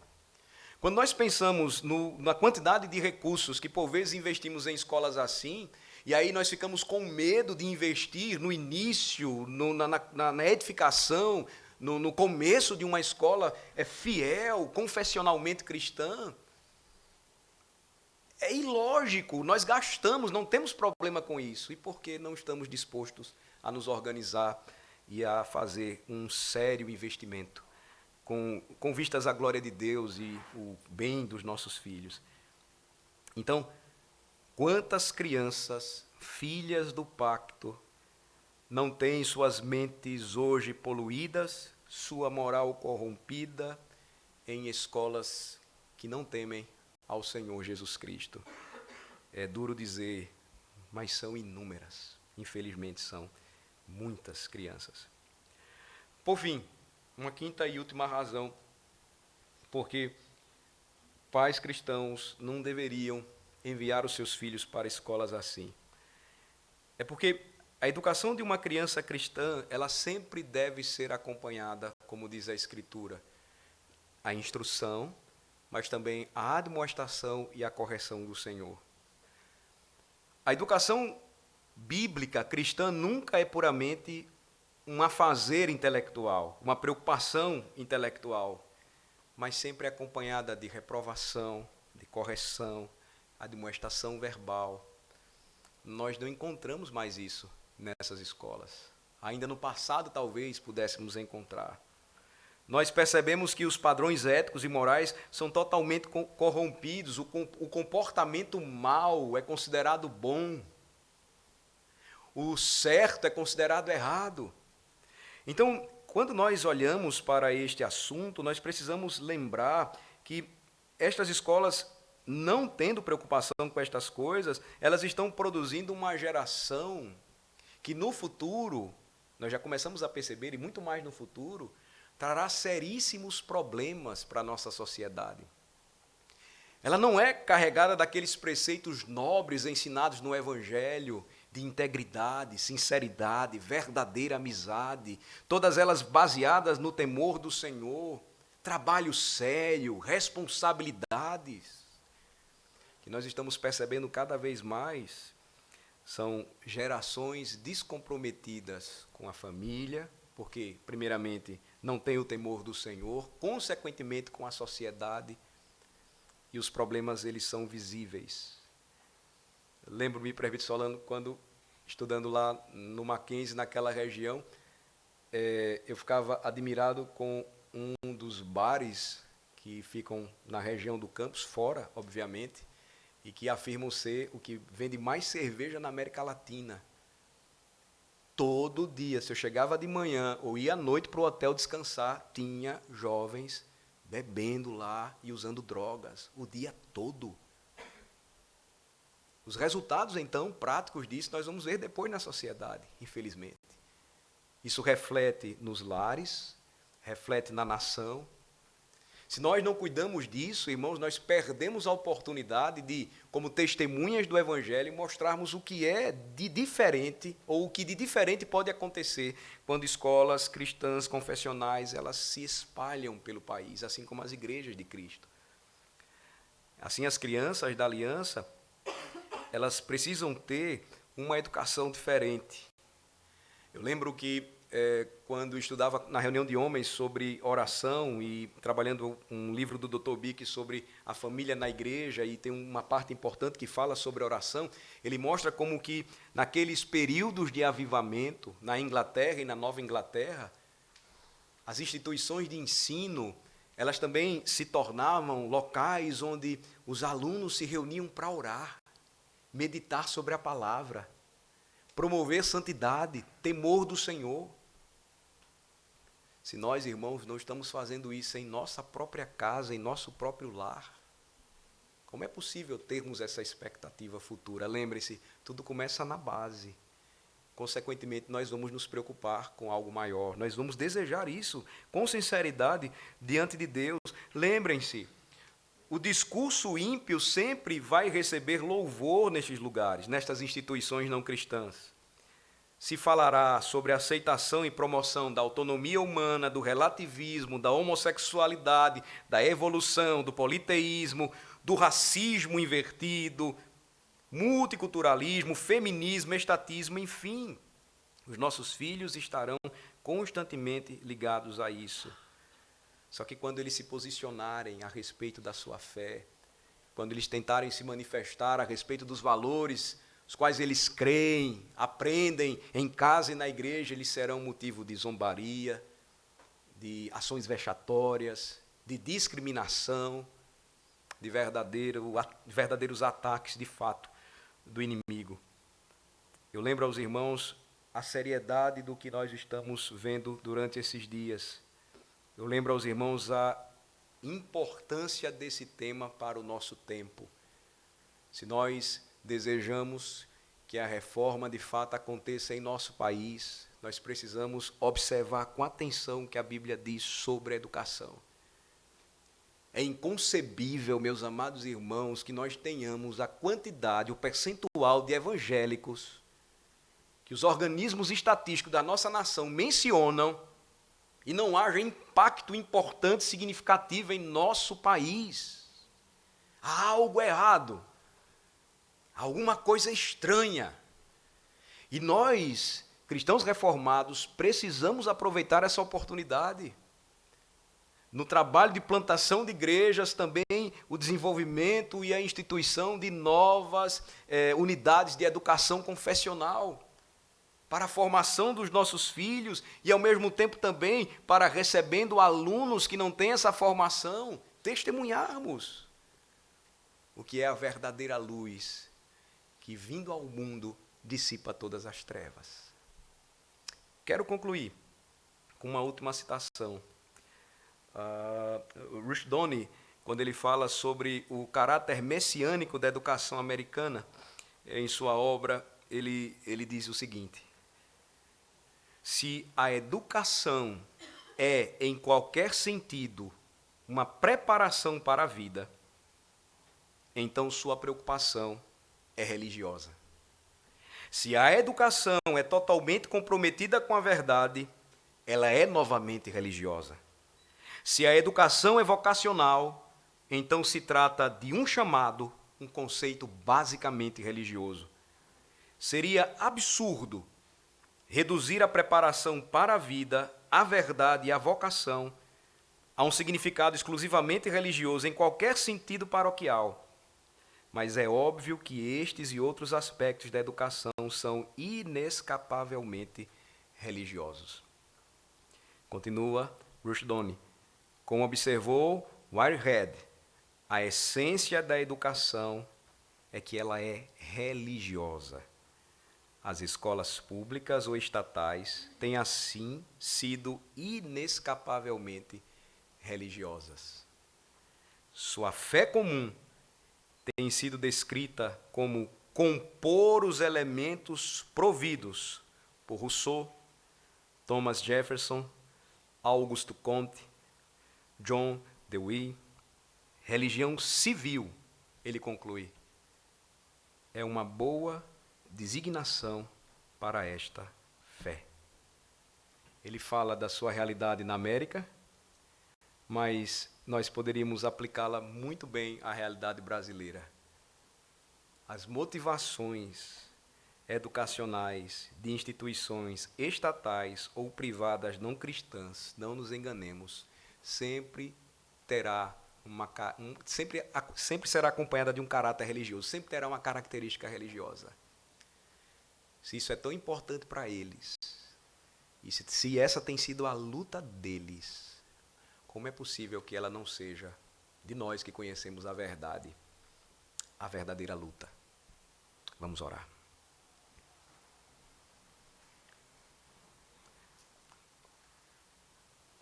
Quando nós pensamos na quantidade de recursos que, por vezes, investimos em escolas assim, e aí nós ficamos com medo de investir no início, na edificação, no começo de uma escola fiel, confessionalmente cristã, é ilógico, nós gastamos, não temos problema com isso. E por que não estamos dispostos a nos organizar e a fazer um sério investimento com vistas à glória de Deus e o bem dos nossos filhos? Então, quantas crianças, filhas do pacto, não têm suas mentes hoje poluídas, sua moral corrompida em escolas que não temem ao Senhor Jesus Cristo? É duro dizer, mas são inúmeras. Infelizmente, são muitas crianças. Por fim, uma quinta e última razão, porque pais cristãos não deveriam enviar os seus filhos para escolas assim. É porque a educação de uma criança cristã, ela sempre deve ser acompanhada, como diz a Escritura, a instrução, mas também a admoestação e a correção do Senhor. A educação bíblica cristã nunca é puramente um afazer intelectual, uma preocupação intelectual, mas sempre acompanhada de reprovação, de correção, admoestação verbal. Nós não encontramos mais isso nessas escolas. Ainda no passado, talvez, pudéssemos encontrar. Nós percebemos que os padrões éticos e morais são totalmente corrompidos, o comportamento mau é considerado bom, o certo é considerado errado. Então, quando nós olhamos para este assunto, nós precisamos lembrar que estas escolas, não tendo preocupação com estas coisas, elas estão produzindo uma geração que no futuro, nós já começamos a perceber, e muito mais no futuro, trará seríssimos problemas para a nossa sociedade. Ela não é carregada daqueles preceitos nobres ensinados no Evangelho, de integridade, sinceridade, verdadeira amizade, todas elas baseadas no temor do Senhor, trabalho sério, responsabilidades, que nós estamos percebendo cada vez mais, são gerações descomprometidas com a família, porque, primeiramente, não tem o temor do Senhor, consequentemente com a sociedade, e os problemas eles são visíveis. Lembro-me, presbítero Solano, quando estudando lá no Mackenzie, naquela região, eu ficava admirado com um dos bares que ficam na região do campus, fora, obviamente, e que afirmam ser o que vende mais cerveja na América Latina. Todo dia, se eu chegava de manhã ou ia à noite para o hotel descansar, tinha jovens bebendo lá e usando drogas o dia todo. Os resultados, então, práticos disso, nós vamos ver depois na sociedade, infelizmente. Isso reflete nos lares, reflete na nação. Se nós não cuidamos disso, irmãos, nós perdemos a oportunidade de, como testemunhas do Evangelho, mostrarmos o que é de diferente, ou o que de diferente pode acontecer quando escolas cristãs confessionais elas se espalham pelo país, assim como as igrejas de Cristo. Assim, as crianças da aliança, elas precisam ter uma educação diferente. Eu lembro que quando estudava na reunião de homens sobre oração e trabalhando um livro do Dr. Bick sobre a família na igreja, e tem uma parte importante que fala sobre oração, ele mostra como que naqueles períodos de avivamento, na Inglaterra e na Nova Inglaterra, as instituições de ensino, elas também se tornavam locais onde os alunos se reuniam para orar, meditar sobre a palavra, promover santidade, temor do Senhor. Se nós, irmãos, não estamos fazendo isso em nossa própria casa, em nosso próprio lar, como é possível termos essa expectativa futura? Lembre-se, tudo começa na base. Consequentemente, nós vamos nos preocupar com algo maior. Nós vamos desejar isso com sinceridade diante de Deus. Lembrem-se, o discurso ímpio sempre vai receber louvor nestes lugares, nestas instituições não cristãs. Se falará sobre a aceitação e promoção da autonomia humana, do relativismo, da homossexualidade, da evolução, do politeísmo, do racismo invertido, multiculturalismo, feminismo, estatismo, enfim. Os nossos filhos estarão constantemente ligados a isso. Só que quando eles se posicionarem a respeito da sua fé, quando eles tentarem se manifestar a respeito dos valores os quais eles creem, aprendem em casa e na igreja, eles serão motivo de zombaria, de ações vexatórias, de discriminação, de verdadeiros ataques, de fato, do inimigo. Eu lembro aos irmãos a seriedade do que nós estamos vendo durante esses dias. Eu lembro aos irmãos a importância desse tema para o nosso tempo. Se nós desejamos que a reforma de fato aconteça em nosso país, nós precisamos observar com atenção o que a Bíblia diz sobre a educação. É inconcebível, meus amados irmãos, que nós tenhamos a quantidade, o percentual de evangélicos que os organismos estatísticos da nossa nação mencionam e não haja impacto importante, significativo em nosso país. Há algo errado. Alguma coisa estranha. E nós, cristãos reformados, precisamos aproveitar essa oportunidade. no trabalho de plantação de igrejas, também o desenvolvimento e a instituição de novas unidades de educação confessional, para a formação dos nossos filhos e, ao mesmo tempo, também para recebendo alunos que não têm essa formação, testemunharmos o que é a verdadeira luz que, vindo ao mundo, dissipa todas as trevas. Quero concluir com uma última citação. Rushduni, quando ele fala sobre o caráter messiânico da educação americana, em sua obra, ele diz o seguinte: se a educação é, em qualquer sentido, uma preparação para a vida, então sua preocupação é religiosa. Se a educação é totalmente comprometida com a verdade, ela é novamente religiosa. Se a educação é vocacional, então se trata de um chamado, um conceito basicamente religioso. Seria absurdo reduzir a preparação para a vida, a verdade e a vocação a um significado exclusivamente religioso em qualquer sentido paroquial. Mas é óbvio que estes e outros aspectos da educação são inescapavelmente religiosos. Continua Rushduni. Como observou Whitehead, a essência da educação é que ela é religiosa. As escolas públicas ou estatais têm, assim, sido inescapavelmente religiosas. Sua fé comum tem sido descrita como compor os elementos providos por Rousseau, Thomas Jefferson, Auguste Comte, John Dewey. Religião civil, ele conclui, é uma boa designação para esta fé. Ele fala da sua realidade na América, mas nós poderíamos aplicá-la muito bem à realidade brasileira. As motivações educacionais de instituições estatais ou privadas não cristãs, não nos enganemos, sempre será acompanhada de um caráter religioso, sempre terá uma característica religiosa. Se isso é tão importante para eles, e se essa tem sido a luta deles, como é possível que ela não seja de nós que conhecemos a verdade, a verdadeira luta? Vamos orar.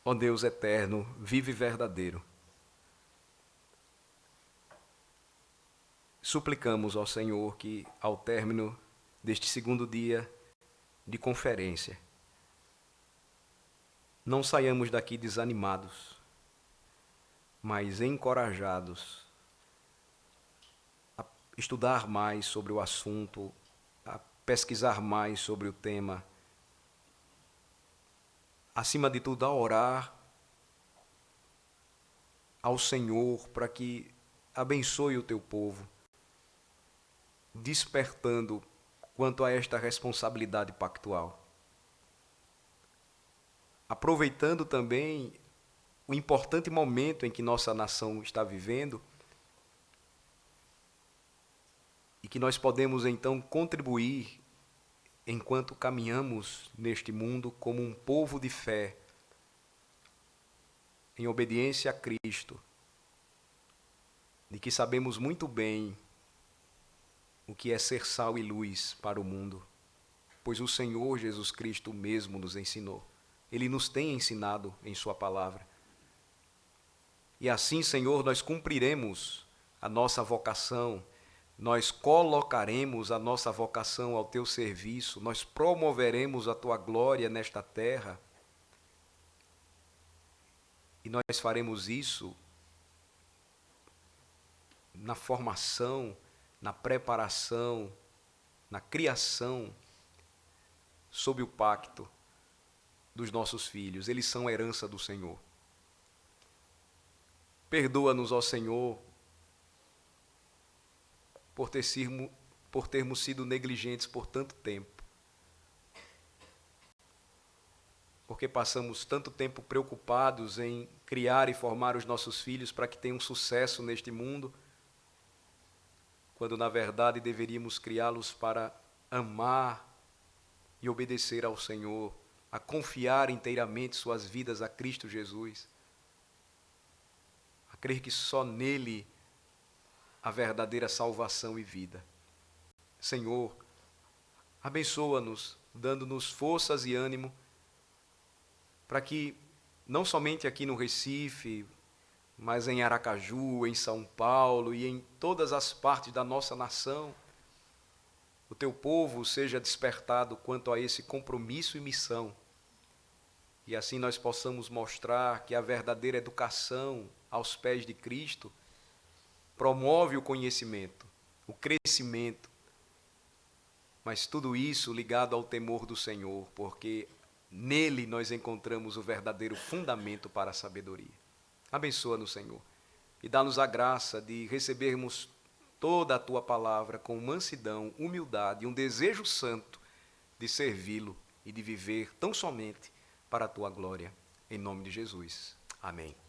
Ó Deus eterno, vivo e verdadeiro, suplicamos ao Senhor que, ao término deste segundo dia de conferência, não saiamos daqui desanimados, mas encorajados a estudar mais sobre o assunto, a pesquisar mais sobre o tema, acima de tudo, a orar ao Senhor para que abençoe o teu povo, despertando quanto a esta responsabilidade pactual. Aproveitando também o importante momento em que nossa nação está vivendo e que nós podemos então contribuir enquanto caminhamos neste mundo como um povo de fé, em obediência a Cristo, de que sabemos muito bem o que é ser sal e luz para o mundo, pois o Senhor Jesus Cristo mesmo nos ensinou. Ele nos tem ensinado em sua palavra. E assim, Senhor, nós cumpriremos a nossa vocação, nós colocaremos a nossa vocação ao teu serviço, nós promoveremos a tua glória nesta terra. E nós faremos isso na formação, na preparação, na criação, sob o pacto dos nossos filhos. Eles são herança do Senhor. Perdoa-nos, ó Senhor, por termos sido negligentes por tanto tempo, porque passamos tanto tempo preocupados em criar e formar os nossos filhos para que tenham sucesso neste mundo, quando na verdade deveríamos criá-los para amar e obedecer ao Senhor, a confiar inteiramente suas vidas a Cristo Jesus, a crer que só nele há verdadeira salvação e vida. Senhor, abençoa-nos, dando-nos forças e ânimo, para que, não somente aqui no Recife, mas em Aracaju, em São Paulo e em todas as partes da nossa nação, o teu povo seja despertado quanto a esse compromisso e missão, e assim nós possamos mostrar que a verdadeira educação aos pés de Cristo promove o conhecimento, o crescimento, mas tudo isso ligado ao temor do Senhor, porque nele nós encontramos o verdadeiro fundamento para a sabedoria. Abençoa-nos, Senhor, e dá-nos a graça de recebermos toda a Tua palavra com mansidão, humildade e um desejo santo de servi-lo e de viver tão somente para a Tua glória. Em nome de Jesus. Amém.